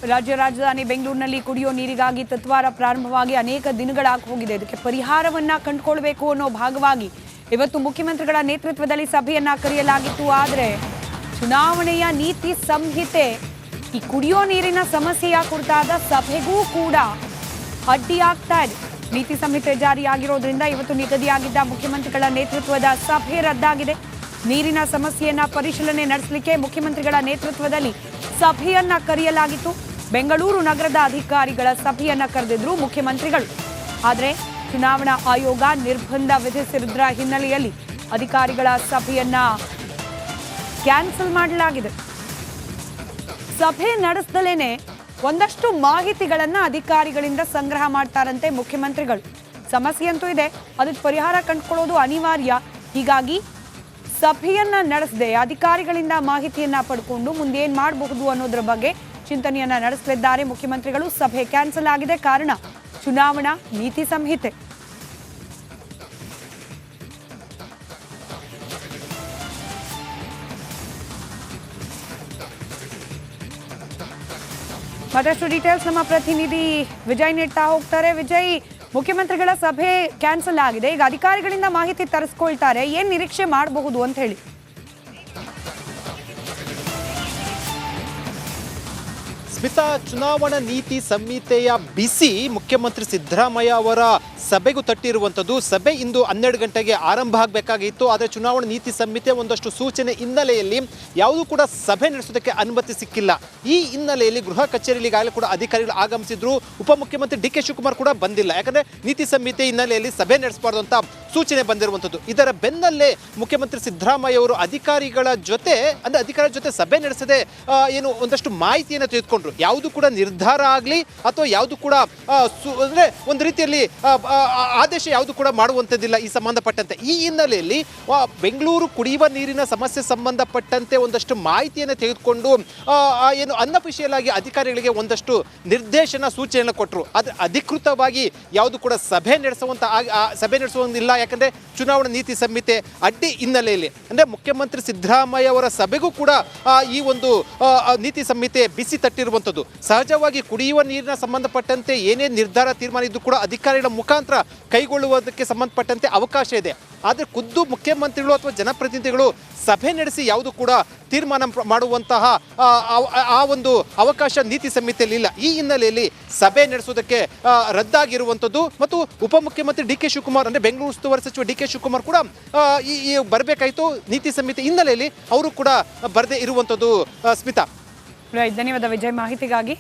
ರಾಜ್ಯ ರಾಜಧಾನಿ ಬೆಂಗಳೂರಿನಲ್ಲಿ ಕುಡಿಯೋ ನೀರಿಗಾಗಿ ತತ್ವಾರ ಪ್ರಾರಂಭವಾಗಿ ಅನೇಕ ದಿನಗಳಾಗಿ ಹೋಗಿದೆ. ಇದಕ್ಕೆ ಪರಿಹಾರವನ್ನ ಕಂಡುಕೊಳ್ಳಬೇಕು ಅನ್ನೋ ಭಾಗವಾಗಿ ಇವತ್ತು ಮುಖ್ಯಮಂತ್ರಿಗಳ ನೇತೃತ್ವದಲ್ಲಿ ಸಭೆಯನ್ನ ಕರೆಯಲಾಗಿತ್ತು. ಆದರೆ ಚುನಾವಣೆಯ ನೀತಿ ಸಂಹಿತೆ ಈ ಕುಡಿಯೋ ನೀರಿನ ಸಮಸ್ಯೆಯ ಕುರಿತಾದ ಸಭೆಗೂ ಕೂಡ ಅಡ್ಡಿಯಾಗ್ತಾ ಇದೆ. ನೀತಿ ಸಂಹಿತೆ ಜಾರಿಯಾಗಿರೋದ್ರಿಂದ ಇವತ್ತು ನಿಗದಿಯಾಗಿದ್ದ ಮುಖ್ಯಮಂತ್ರಿಗಳ ನೇತೃತ್ವದ ಸಭೆ ರದ್ದಾಗಿದೆ. ನೀರಿನ ಸಮಸ್ಯೆಯನ್ನ ಪರಿಶೀಲನೆ ನಡೆಸಲಿಕ್ಕೆ ಮುಖ್ಯಮಂತ್ರಿಗಳ ನೇತೃತ್ವದಲ್ಲಿ ಸಭೆಯನ್ನ ಕರೆಯಲಾಗಿತ್ತು. ಬೆಂಗಳೂರು ನಗರದ ಅಧಿಕಾರಿಗಳ ಸಭೆಯನ್ನ ಕರೆದಿದ್ರು ಮುಖ್ಯಮಂತ್ರಿಗಳು. ಆದರೆ ಚುನಾವಣಾ ಆಯೋಗ ನಿರ್ಬಂಧ ವಿಧಿಸಿರುವುದರ ಹಿನ್ನೆಲೆಯಲ್ಲಿ ಅಧಿಕಾರಿಗಳ ಸಭೆಯನ್ನ ಕ್ಯಾನ್ಸಲ್ ಮಾಡಲಾಗಿದೆ. ಸಭೆ ನಡೆಸದಲೇನೆ ಒಂದಷ್ಟು ಮಾಹಿತಿಗಳನ್ನ ಅಧಿಕಾರಿಗಳಿಂದ ಸಂಗ್ರಹ ಮಾಡ್ತಾರಂತೆ ಮುಖ್ಯಮಂತ್ರಿಗಳು. ಸಮಸ್ಯೆ ಅಂತೂ ಇದೆ, ಅದಕ್ಕೆ ಪರಿಹಾರ ಕಂಡುಕೊಳ್ಳೋದು ಅನಿವಾರ್ಯ. ಹೀಗಾಗಿ ಸಭೆಯನ್ನ ನಡೆಸದೆ ಅಧಿಕಾರಿಗಳಿಂದ ಮಾಹಿತಿಯನ್ನ ಪಡ್ಕೊಂಡು ಮುಂದೇನ್ ಮಾಡಬಹುದು ಅನ್ನೋದ್ರ ಬಗ್ಗೆ ಚಿಂತನೆಯನ್ನ ನಡೆಸಲಿದ್ದಾರೆ ಮುಖ್ಯಮಂತ್ರಿಗಳು. ಸಭೆ ಕ್ಯಾನ್ಸಲ್ ಆಗಿದೆ, ಕಾರಣ ಚುನಾವಣಾ ನೀತಿ ಸಂಹಿತೆ. ಮತ್ತಷ್ಟು ಡೀಟೇಲ್ಸ್ ನಮ್ಮ ಪ್ರತಿನಿಧಿ ವಿಜಯ್ ನೀಡ್ತಾ ಹೋಗ್ತಾರೆ. ವಿಜಯ್, ಮುಖ್ಯಮಂತ್ರಿಗಳ ಸಭೆ ಕ್ಯಾನ್ಸಲ್ ಆಗಿದೆ, ಈಗ ಅಧಿಕಾರಿಗಳಿಂದ ಮಾಹಿತಿ ತರಿಸ್ಕೊಳ್ತಾರೆ, ಏನ್ ನಿರೀಕ್ಷೆ ಮಾಡಬಹುದು ಅಂತ ಹೇಳಿ? ಸ್ಮಿತಾ, ಚುನಾವಣಾ ನೀತಿ ಸಂಹಿತೆಯ ಬಿಸಿ ಮುಖ್ಯಮಂತ್ರಿ ಸಿದ್ದರಾಮಯ್ಯ ಅವರ ಸಭೆಗೂ ತಟ್ಟಿರುವಂಥದ್ದು. ಸಭೆ ಇಂದು 12 ಗಂಟೆಗೆ ಆರಂಭ ಆಗಬೇಕಾಗಿತ್ತು. ಆದರೆ ಚುನಾವಣಾ ನೀತಿ ಸಂಹಿತೆ ಒಂದಷ್ಟು ಸೂಚನೆ ಹಿನ್ನೆಲೆಯಲ್ಲಿ ಯಾವುದೂ ಕೂಡ ಸಭೆ ನಡೆಸೋದಕ್ಕೆ ಅನುಮತಿ ಸಿಕ್ಕಿಲ್ಲ. ಈ ಹಿನ್ನೆಲೆಯಲ್ಲಿ ಗೃಹ ಕಚೇರಿಯಲ್ಲಿ ಈಗಾಗಲೇ ಕೂಡ ಅಧಿಕಾರಿಗಳು ಆಗಮಿಸಿದ್ರು. ಉಪಮುಖ್ಯಮಂತ್ರಿ ಡಿ.ಕೆ. ಶಿವಕುಮಾರ್ ಕೂಡ ಬಂದಿಲ್ಲ, ಯಾಕಂದರೆ ನೀತಿ ಸಂಹಿತೆ ಹಿನ್ನೆಲೆಯಲ್ಲಿ ಸಭೆ ನಡೆಸಬಾರ್ದು ಅಂತ ಸೂಚನೆ ಬಂದಿರುವಂಥದ್ದು. ಇದರ ಬೆನ್ನಲ್ಲೇ ಮುಖ್ಯಮಂತ್ರಿ ಸಿದ್ದರಾಮಯ್ಯ ಅವರು ಅಧಿಕಾರಿಗಳ ಜೊತೆ ಸಭೆ ನಡೆಸದೆ ಏನು ಒಂದಷ್ಟು ಮಾಹಿತಿಯನ್ನು ತೆಗೆದುಕೊಂಡ್ರು. ಯಾವುದು ಕೂಡ ನಿರ್ಧಾರ ಆಗಲಿ ಅಥವಾ ಯಾವುದು ಕೂಡ ಅಂದರೆ ಒಂದು ರೀತಿಯಲ್ಲಿ ಆದೇಶ ಯಾವುದು ಕೂಡ ಮಾಡುವಂಥದ್ದಿಲ್ಲ ಈ ಸಂಬಂಧಪಟ್ಟಂತೆ. ಈ ಹಿನ್ನೆಲೆಯಲ್ಲಿ ಬೆಂಗಳೂರು ಕುಡಿಯುವ ನೀರಿನ ಸಮಸ್ಯೆ ಸಂಬಂಧಪಟ್ಟಂತೆ ಒಂದಷ್ಟು ಮಾಹಿತಿಯನ್ನು ತೆಗೆದುಕೊಂಡು ಏನು ಅನ್ಅಫಿಷಿಯಲ್ ಆಗಿ ಅಧಿಕಾರಿಗಳಿಗೆ ಒಂದಷ್ಟು ನಿರ್ದೇಶನ ಸೂಚನೆಯನ್ನು ಕೊಟ್ಟರು. ಆದರೆ ಅಧಿಕೃತವಾಗಿ ಯಾವುದು ಕೂಡ ಸಭೆ ನಡೆಸುವಂಗಿಲ್ಲ, ಯಾಕಂದರೆ ಚುನಾವಣಾ ನೀತಿ ಸಂಹಿತೆ ಅಡ್ಡಿ ಹಿನ್ನೆಲೆಯಲ್ಲಿ. ಅಂದರೆ ಮುಖ್ಯಮಂತ್ರಿ ಸಿದ್ದರಾಮಯ್ಯ ಅವರ ಸಭೆಗೂ ಕೂಡ ಈ ಒಂದು ನೀತಿ ಸಂಹಿತೆ ಬಿಸಿ ತಟ್ಟಿರುವಂಥದ್ದು. ಸಹಜವಾಗಿ ಕುಡಿಯುವ ನೀರಿನ ಸಂಬಂಧಪಟ್ಟಂತೆ ಏನೇ ನಿರ್ಧಾರ ತೀರ್ಮಾನ ಇದ್ದು ಕೂಡ ಅಧಿಕಾರಿಗಳ ಮುಖಾಂತರ ಕೈಗೊಳ್ಳುವುದಕ್ಕೆ ಸಂಬಂಧಪಟ್ಟಂತೆ ಅವಕಾಶ ಇದೆ. ಆದರೆ ಖುದ್ದು ಮುಖ್ಯಮಂತ್ರಿಗಳು ಅಥವಾ ಜನಪ್ರತಿನಿಧಿಗಳು ಸಭೆ ನಡೆಸಿ ಯಾವುದು ಕೂಡ ತೀರ್ಮಾನ ಮಾಡುವಂತಹ ಆ ಒಂದು ಅವಕಾಶ ನೀತಿ ಸಂಹಿತೆಯಲ್ಲಿ ಇಲ್ಲ. ಈ ಹಿನ್ನೆಲೆಯಲ್ಲಿ ಸಭೆ ನಡೆಸುವುದಕ್ಕೆ ರದ್ದಾಗಿರುವಂಥದ್ದು. ಮತ್ತು ಉಪಮುಖ್ಯಮಂತ್ರಿ ಡಿ.ಕೆ. ಶಿವಕುಮಾರ್ ಅಂದರೆ ಬೆಂಗಳೂರು ಉಸ್ತುವಾರಿ ಸಚಿವ ಡಿ.ಕೆ. ಶಿವಕುಮಾರ್ ಕೂಡ ಈ ಬರಬೇಕಾಯಿತು. ನೀತಿ ಸಂಹಿತೆ ಹಿನ್ನೆಲೆಯಲ್ಲಿ ಅವರು ಕೂಡ ಬರದೇ ಇರುವಂಥದ್ದು. ಸ್ಮಿತಾ, ಧನ್ಯವಾದ ವಿಜಯ್ ಮಾಹಿತಿಗಾಗಿ.